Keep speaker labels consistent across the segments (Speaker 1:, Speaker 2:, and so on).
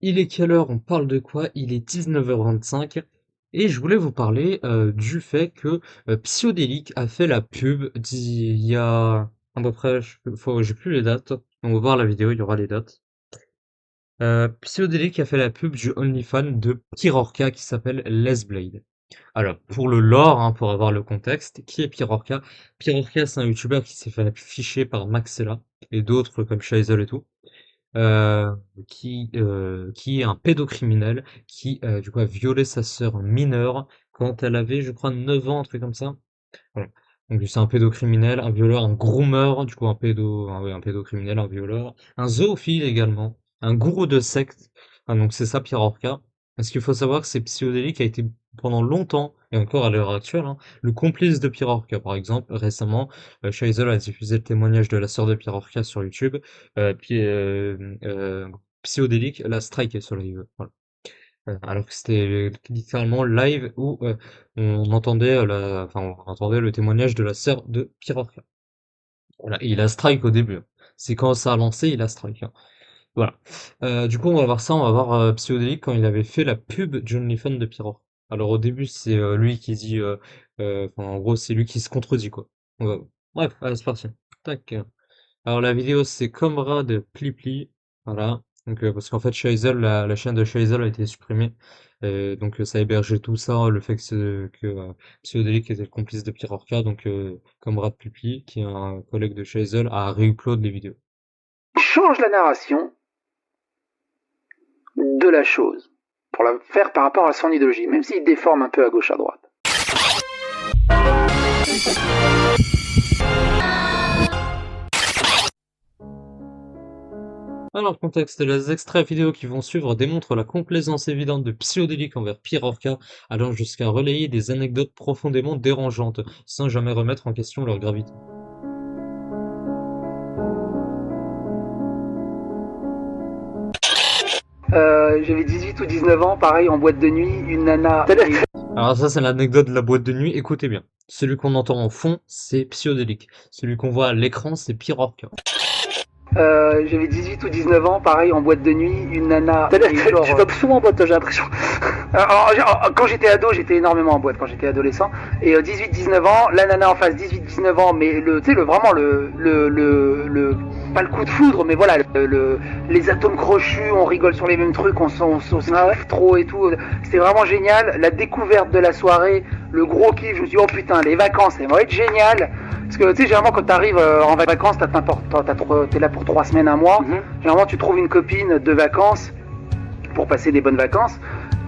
Speaker 1: Il est quelle heure? On parle de quoi? Il est 19h25 et je voulais vous parler du fait que Psyodélique a fait la pub il y a à peu près, j'ai plus les dates, on va voir la vidéo, il y aura les dates. Psyodélique a fait la pub du OnlyFans de Pirorca qui s'appelle Les Blade. Alors, pour le lore, hein, pour avoir le contexte, qui est Pirorca? Pirorca, c'est un youtubeur qui s'est fait afficher par Maxella et d'autres comme Shaisel et tout. euh, qui est un pédocriminel qui, du coup, a violé sa sœur mineure quand elle avait, je crois, 9 ans, un truc comme ça. Voilà. Donc c'est un pédocriminel, un violeur, un groomer, du coup ouais, un pédocriminel, un violeur, un zoophile également, un gourou de secte. Ah, donc c'est ça Pierre Orca. Parce qu'il faut savoir que c'est Psyodélique a été pendant longtemps, et encore à l'heure actuelle, hein, le complice de Pierre Orca. Par exemple, récemment, Shaisel a diffusé le témoignage de la sœur de Pierre Orca sur YouTube, puis Psyodélique l'a striké sur live. Voilà. Alors que c'était littéralement live où on entendait on entendait le témoignage de la sœur de Pirorca. Voilà, et il a strike au début, hein. C'est quand ça a lancé, il a strike, hein. Voilà. Du coup, on va voir ça, on va voir Psyodélique quand il avait fait la pub John Fan de Pirorca. Alors au début, c'est lui qui dit, en gros, c'est lui qui se contredit quoi. On va voir. Bref, allez, c'est parti. Tac. Alors la vidéo c'est Comrade Plipli, voilà. Donc parce qu'en fait Shaisel, la chaîne de Shaisel a été supprimée. Donc ça hébergeait tout ça, le fait que Psyodélique était le complice de Pierre Orca, donc Comrade Plipli, qui est un collègue de Shaisel, a réupload les vidéos.
Speaker 2: Change la narration de la chose pour la faire par rapport à son idéologie, même s'il déforme un peu à gauche à droite.
Speaker 1: Alors, contexte, les extraits vidéo qui vont suivre démontrent la complaisance évidente de Psyodélique envers Pierre Orca, allant jusqu'à relayer des anecdotes profondément dérangeantes, sans jamais remettre en question leur gravité.
Speaker 2: J'avais 18 ou 19 ans, pareil, en boîte de nuit, une nana...
Speaker 1: Alors ça, c'est l'anecdote de la boîte de nuit, écoutez bien. Celui qu'on entend en fond, c'est Psyodélique. Celui qu'on voit à l'écran, c'est Pierre Orca.
Speaker 2: J'avais 18 ou 19 ans, pareil, en boîte de nuit, une nana... Tu vas souvent en boîte, j'ai l'impression. Quand j'étais ado, j'étais énormément en boîte, quand j'étais adolescent. Et 18-19 ans, la nana en face, 18-19 ans, mais vraiment pas le coup de foudre, mais voilà, les atomes crochus, on rigole sur les mêmes trucs, on se kiffe trop et tout. C'était vraiment génial. La découverte de la soirée, le gros kiff, je me suis dit, oh putain, les vacances, ça va être génial. Parce que tu sais, généralement, quand t'arrives en vacances, t'es là pour 3 semaines, un mois. Généralement, tu trouves une copine de vacances pour passer des bonnes vacances.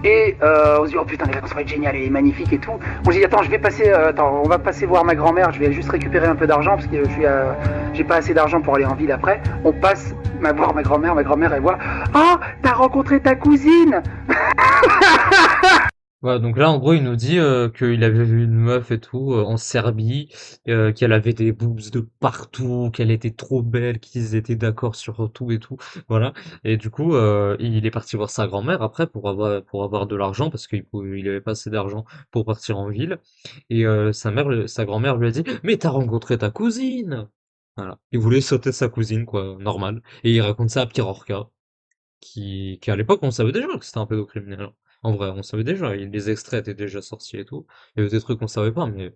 Speaker 2: Et on se dit, oh putain, les vacances vont être géniales et magnifiques et tout. On se dit, attends, on va passer voir ma grand-mère, je vais juste récupérer un peu d'argent parce que j'ai pas assez d'argent pour aller en ville après. On passe voir ma grand-mère elle voit, oh, t'as rencontré ta cousine.
Speaker 1: Voilà, donc là, en gros, il nous dit qu'il avait vu une meuf et tout en Serbie, qu'elle avait des boobs de partout, qu'elle était trop belle, qu'ils étaient d'accord sur tout et tout, voilà. Et du coup, il est parti voir sa grand-mère après pour avoir de l'argent parce il avait pas assez d'argent pour partir en ville. Et sa grand-mère lui a dit, mais t'as rencontré ta cousine! Voilà. Il voulait sauter sa cousine, quoi, normal. Et il raconte ça à Pierre Orca qui à l'époque, on savait déjà que c'était un pédocriminel, hein. En vrai, on savait déjà, les extraits étaient déjà sortis et tout. Il y avait des trucs qu'on savait pas, mais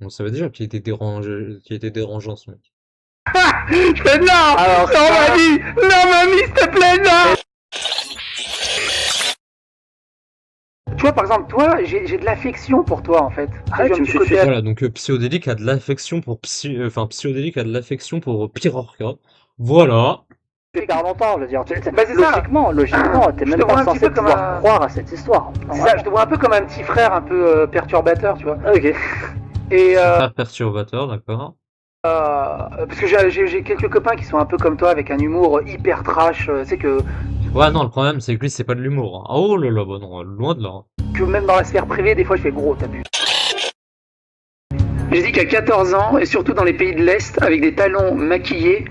Speaker 1: on savait déjà qu'il était dérangeant, ce mec.
Speaker 2: Je fais non. Alors, non, mamie, non, mamie, s'il te plaît, non. Tu vois, par exemple, toi, j'ai de l'affection pour toi, en fait.
Speaker 1: Tu me fais fuir. Voilà, donc Psyodélique a de l'affection pour Psyodélique a de l'affection pour Pierre Orca. Voilà.
Speaker 3: Depuis 40 ans, je veux dire.
Speaker 2: Logiquement,
Speaker 3: t'es même pas censé pouvoir croire à cette histoire.
Speaker 2: C'est ça, je te vois un peu comme un petit frère un peu perturbateur, tu vois.
Speaker 3: Ok.
Speaker 2: Et
Speaker 1: Frère perturbateur, d'accord.
Speaker 2: parce que j'ai quelques copains qui sont un peu comme toi, avec un humour hyper trash, tu sais que...
Speaker 1: Ouais, non, le problème, c'est que lui, c'est pas de l'humour, hein. Oh là là, bah non, loin de là, hein.
Speaker 2: Que même dans la sphère privée, des fois, je fais gros, t'abuses. J'ai dit qu'à 14 ans, et surtout dans les pays de l'Est, avec des talons maquillés,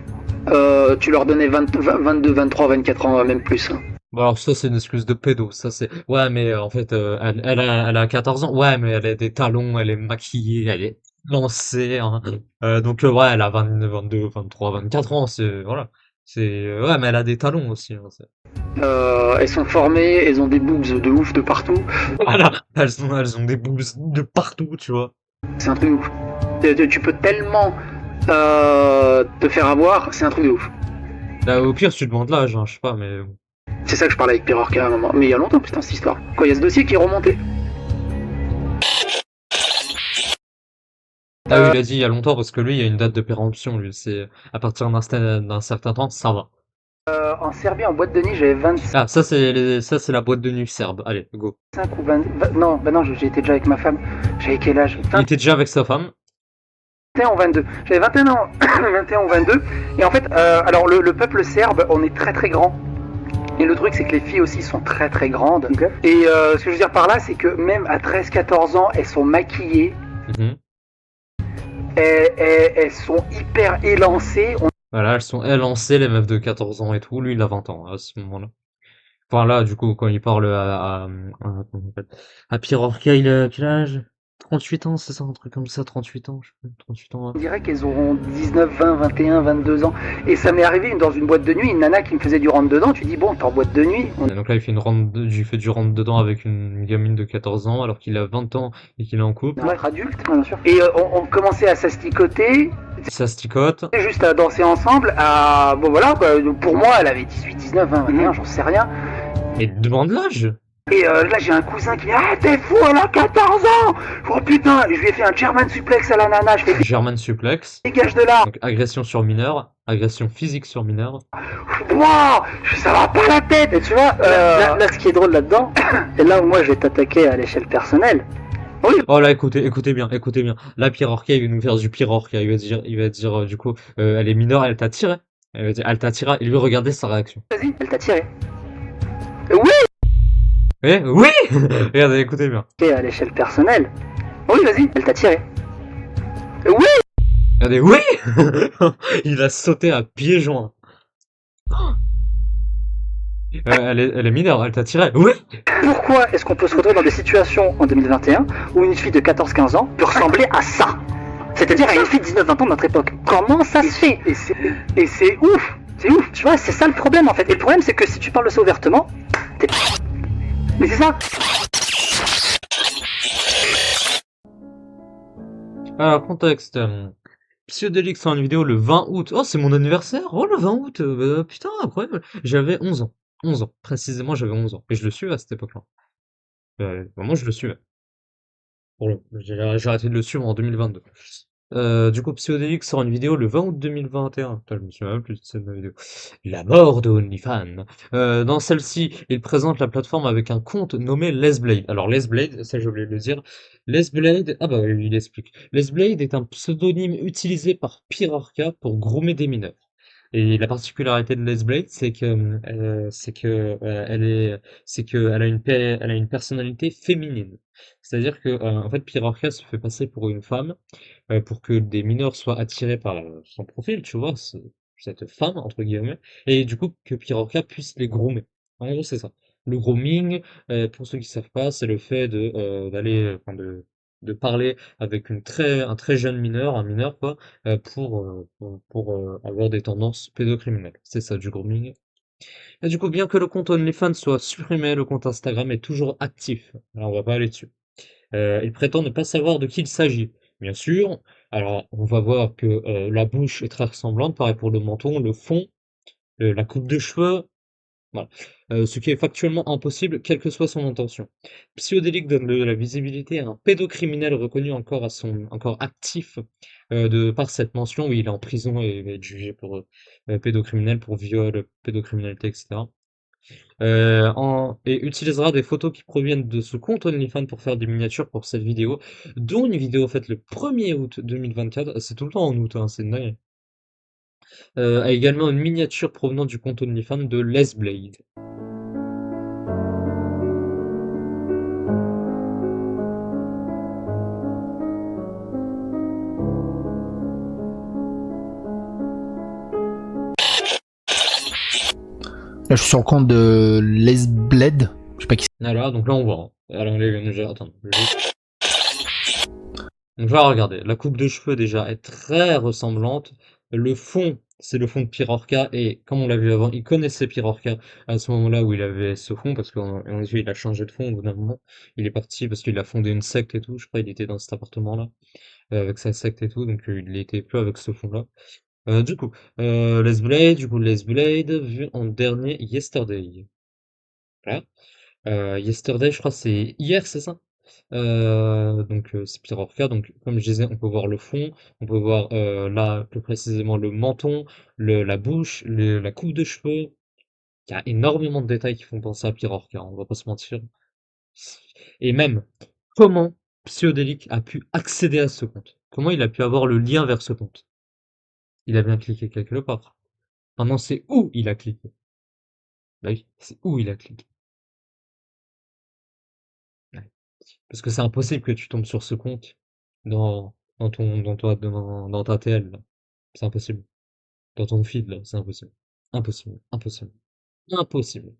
Speaker 2: tu leur donnais 22, 23, 24 ans, même plus.
Speaker 1: Bon, alors ça, c'est une excuse de pédo, ça c'est... Ouais, mais en fait, elle a 14 ans, ouais, mais elle a des talons, elle est maquillée, elle est lancée, hein. Donc ouais, elle a 22, 23, 24 ans, c'est... Voilà. Ouais, mais elle a des talons aussi, hein,
Speaker 2: Elles sont formées, elles ont des boobs de ouf de partout.
Speaker 1: Voilà, elles ont des boobs de partout, tu vois.
Speaker 2: C'est un truc de ouf. Tu peux tellement te faire avoir, c'est un truc de ouf.
Speaker 1: Là, au pire, tu demandes l'âge, hein, je sais pas, mais...
Speaker 2: C'est ça que je parlais avec Pirorca à un moment. Mais il y a longtemps, putain, cette histoire. Quoi, il y a ce dossier qui est remonté.
Speaker 1: Ah oui, il a dit il y a longtemps, parce que lui, il y a une date de péremption, lui. C'est à partir d'un certain temps, ça va.
Speaker 2: En Serbie, en boîte de nuit, j'avais 25
Speaker 1: Ah, ça, c'est la boîte de nuit serbe. Allez, go.
Speaker 2: ou 20... Non, bah non, j'étais déjà avec ma femme. J'avais quel âge?
Speaker 1: Il était déjà avec sa femme.
Speaker 2: 21 ou 22. J'avais 21 ans, 21 ou 22. Et en fait, alors le peuple serbe, on est très très grand. Et le truc, c'est que les filles aussi sont très très grandes. Okay. Et ce que je veux dire par là, c'est que même à 13-14 ans, elles sont maquillées.
Speaker 1: Mm-hmm.
Speaker 2: Elles sont hyper élancées.
Speaker 1: Voilà, elles sont élancées, les meufs de 14 ans et tout. Lui, il a 20 ans, à ce moment-là. Enfin, là, du coup, quand il parle à Pirorca, il a quel âge? 38 ans, c'est ça, un truc comme ça, 38 ans, je sais pas, 38 ans.
Speaker 2: On dirait qu'elles auront 19, 20, 21, 22 ans. Et ça m'est arrivé dans une boîte de nuit, une nana qui me faisait du rentre-dedans. Tu dis, bon, t'es en boîte de nuit.
Speaker 1: Donc là, il fait du rentre-dedans avec une gamine de 14 ans, alors qu'il a 20 ans et qu'il est en couple.
Speaker 2: Être adulte, bien sûr. Et on commençait à s'asticoter.
Speaker 1: Ça se ticote.
Speaker 2: Juste à danser ensemble. Bon, voilà, quoi. Pour moi, elle avait 18, 19, 20, 21, j'en sais rien.
Speaker 1: Et demande l'âge.
Speaker 2: Et là, j'ai un cousin qui dit, ah, t'es fou, elle a 14 ans! Oh putain, je lui ai fait un German suplex à la nana. Je fais
Speaker 1: German suplex.
Speaker 2: Dégage de là!
Speaker 1: Donc agression sur mineur, agression physique sur mineur.
Speaker 2: Wow, ça va pas la tête! Et tu vois,
Speaker 3: là, ce qui est drôle là-dedans, et là où moi je vais t'attaquer à l'échelle personnelle.
Speaker 1: Oui. Oh là, écoutez bien. Là, Pirorca, il va nous faire du Pirorca. Il va dire du coup, elle est mineure, elle t'a tiré. Elle va dire, elle t'a tiré. Et lui, regardez sa réaction.
Speaker 2: Vas-y, elle t'a tiré. Oui!
Speaker 1: Oui! Regardez, écoutez bien.
Speaker 3: Et à l'échelle personnelle.
Speaker 2: Oui, vas-y,
Speaker 3: elle t'a tiré.
Speaker 2: Oui!
Speaker 1: Regardez, oui! Il a sauté à pieds joints. Elle est mineure, elle t'a tiré. Oui!
Speaker 3: Pourquoi est-ce qu'on peut se retrouver dans des situations en 2021 où une fille de 14-15 ans peut ressembler à ça? C'est-à-dire à une fille de 19-20 ans de notre époque. Comment ça se fait?
Speaker 2: Et c'est ouf! C'est ouf!
Speaker 3: Tu vois, c'est ça le problème en fait. Et le problème, c'est que si tu parles de ça ouvertement, t'es...
Speaker 2: Mais c'est ça!
Speaker 1: Alors, contexte. Psyodélique sort une vidéo le 20 août. Oh, c'est mon anniversaire! Oh, le 20 aout! Putain, incroyable! J'avais 11 ans. 11 ans. Précisément, j'avais 11 ans. Et je le suivais à cette époque-là. Moi, je le suivais. Bon, j'ai arrêté de le suivre en 2022. Du coup, Psyodélique sort une vidéo le 20 août 2021. Putain, je me souviens même plus de cette vidéo. La mort de OnlyFans. Dans celle-ci, il présente la plateforme avec un compte nommé Lesblade. Alors, Lesblade, ça j'ai oublié de le dire. Lesblade, ah bah il explique. Lesblade est un pseudonyme utilisé par Pirorca pour groomer des mineurs. Et la particularité de Lesblade, c'est que, elle a une personnalité féminine. C'est-à-dire que, en fait, Pirorca se fait passer pour une femme, pour que des mineurs soient attirés par son profil, tu vois, cette femme, entre guillemets, et du coup, que Pirorca puisse les groomer. En gros, c'est ça. Le grooming, pour ceux qui savent pas, c'est le fait de parler avec un très jeune mineur, un mineur, quoi, pour avoir des tendances pédocriminelles. C'est ça, du grooming. Et du coup, bien que le compte OnlyFans soit supprimé, le compte Instagram est toujours actif. Alors, on va pas aller dessus. Il prétend ne pas savoir de qui il s'agit. Bien sûr, alors on va voir que la bouche est très ressemblante, pareil pour le menton, le fond, la coupe de cheveux, voilà. Ce qui est factuellement impossible, quelle que soit son intention. Psyodélique donne de la visibilité à un pédocriminel reconnu encore actif par cette mention où il est en prison et va être jugé pour pédocriminel, pour viol, pédocriminalité, etc. Et utilisera des photos qui proviennent de ce compte OnlyFans pour faire des miniatures pour cette vidéo, dont une vidéo faite le 1er août 2024, c'est tout le temps en août, hein, c'est dingue. A également une miniature provenant du compte OnlyFans de Lesblade.
Speaker 4: Là, je suis sur le compte de Lesblade. Je sais pas qui c'est.
Speaker 1: Voilà, donc là on voit. Hein. Alors, attends. Donc là, regardez, la coupe de cheveux déjà est très ressemblante. Le fond c'est le fond de Pirorca, et comme on l'a vu avant, il connaissait Pirorca à ce moment-là où il avait ce fond, parce qu'en effet, il a changé de fond au bout d'un moment. Il est parti parce qu'il a fondé une secte et tout, je crois, il était dans cet appartement-là, avec sa secte et tout, donc il était plus avec ce fond-là. Du coup, Les Blade, vu en dernier Yesterday. Voilà. Yesterday, je crois, c'est hier, c'est ça? C'est Pirorca, donc comme je disais, on peut voir le fond, on peut voir là plus précisément le menton, la bouche, la coupe de cheveux. Il y a énormément de détails qui font penser à Pirorca, on va pas se mentir. Et même, comment Psyodélique a pu accéder à ce compte? Comment il a pu avoir le lien vers ce compte? Il a bien cliqué quelque part. Maintenant, c'est où il a cliqué? Bah oui, c'est où il a cliqué. Ouais. Parce que c'est impossible que tu tombes sur ce compte dans ta TL, là. C'est impossible. Dans ton feed, là, c'est impossible. Impossible, impossible, impossible.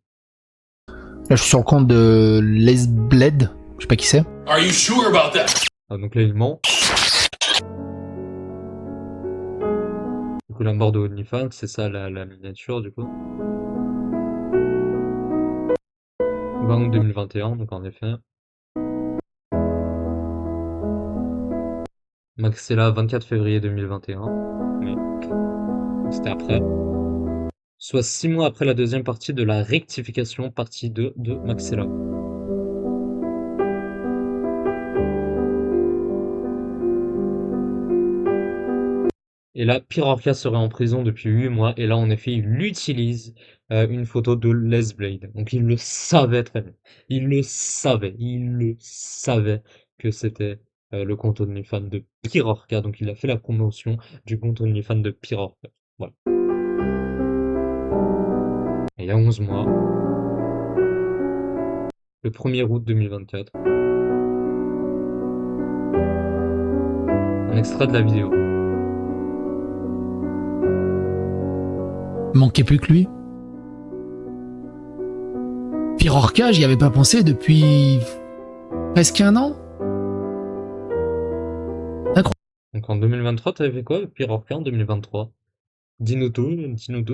Speaker 4: Là, je suis sur le compte de Lesbled. Je sais pas qui c'est.
Speaker 5: Are you sure about that?
Speaker 1: Ah, donc là, il ment. Du coup, la mort de OnlyFans, c'est ça la miniature, du coup. 20 août 2021, donc en effet. Maxella, 24 février 2021. Mais c'était après. Soit 6 mois après la deuxième partie de la rectification, partie 2 de Maxella. Et là, Pirorca serait en prison depuis 8 mois, et là, en effet, il utilise une photo de Lesblade. Donc il le savait très bien. Il le savait que c'était le compte OnlyFans de Pirorca. Donc il a fait la promotion du compte OnlyFans de Pirorca. Voilà. Et il y a 11 mois, le 1er août 2024, un extrait de la vidéo.
Speaker 4: Manquait plus que lui. Pirorca, j'y avais pas pensé depuis presque un an.
Speaker 1: Donc en 2023, t'avais fait quoi, Pirorca en 2023? Dis-nous tout,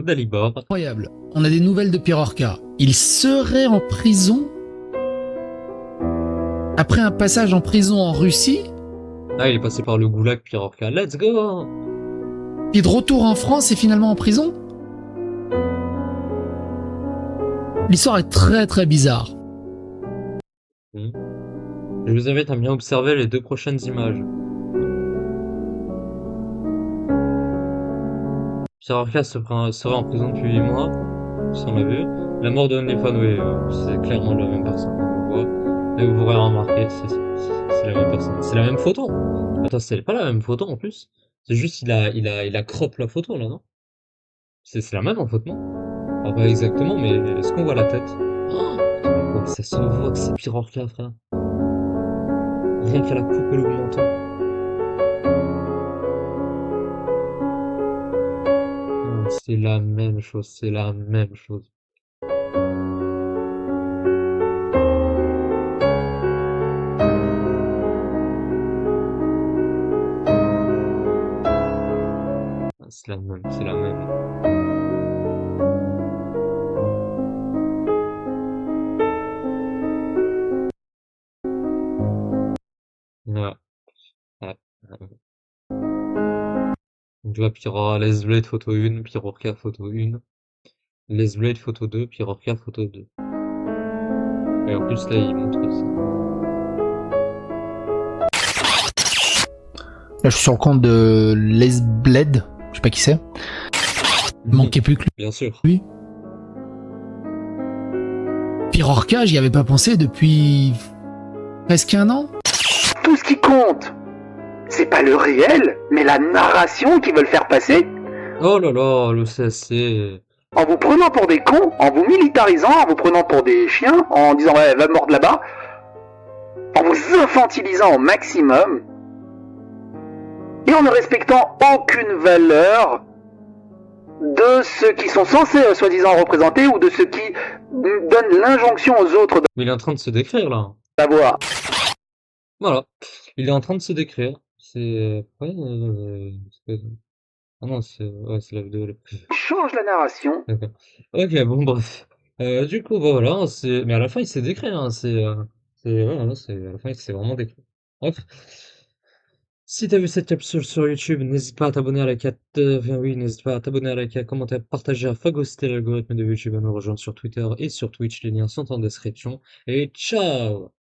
Speaker 1: Dalibor.
Speaker 4: Incroyable. On a des nouvelles de Pirorca. Il serait en prison après un passage en prison en Russie,
Speaker 1: Ah, il est passé par le goulag, Pirorca. Let's go!
Speaker 4: puis de retour en France et finalement en prison. L'histoire est très très bizarre.
Speaker 1: Je vous invite à bien observer les 2 prochaines images. Pirorca serait en prison depuis 8 mois, si on l'a vu. La mort de OnlyFans, oui, c'est clairement la même personne, on le voit. Et vous pourrez remarquer, c'est la même personne. C'est la même photo. Attends, c'est pas la même photo en plus. C'est juste, il a crop la photo là, non? C'est la même en fait, non? Ah, pas exactement, mais est-ce qu'on voit la tête? Oh, ça se voit que c'est Pirorca, frère. Rien qu'à la coupe et le menton. C'est la même chose, c'est la même chose. C'est la même, c'est la même. Ouais, ouais, ouais. Donc là, Lesblade photo 1, Pirorca photo 1, Lesblade photo 2, Pirorca photo 2. Et en plus, là, il montre ça.
Speaker 4: Là, je suis sur le compte de Lesbled. Je sais pas qui c'est. Manquait plus que lui.
Speaker 1: Bien sûr.
Speaker 4: Pirorca, j'y avais pas pensé depuis presque un an.
Speaker 2: Tout ce qui compte, c'est pas le réel, mais la narration qu'ils veulent faire passer.
Speaker 1: Oh là là, le CSC.
Speaker 2: En vous prenant pour des cons, en vous militarisant, en vous prenant pour des chiens, en disant ouais, va mordre là-bas, en vous infantilisant au maximum, et en ne respectant aucune valeur de ceux qui sont censés soi-disant représenter ou de ceux qui donnent l'injonction aux autres
Speaker 1: Mais il est en train de se décrire là.
Speaker 2: d'avoir.
Speaker 1: Voilà. Il est en train de se décrire. C'est. Ouais, Ah non, c'est la vidéo la plus.
Speaker 2: change la narration.
Speaker 1: D'accord. Ok, bon, bref. Du coup, bah, voilà, mais à la fin, il s'est décrit, hein, ouais, voilà, à la fin, il s'est vraiment décrit. Bref. Si t'as vu cette capsule sur YouTube, n'hésite pas à t'abonner à la enfin, oui, n'hésite pas à t'abonner à liker, à commenter, à partager, à phagocyter l'algorithme de YouTube, à nous rejoindre sur Twitter et sur Twitch, les liens sont en description. Et ciao!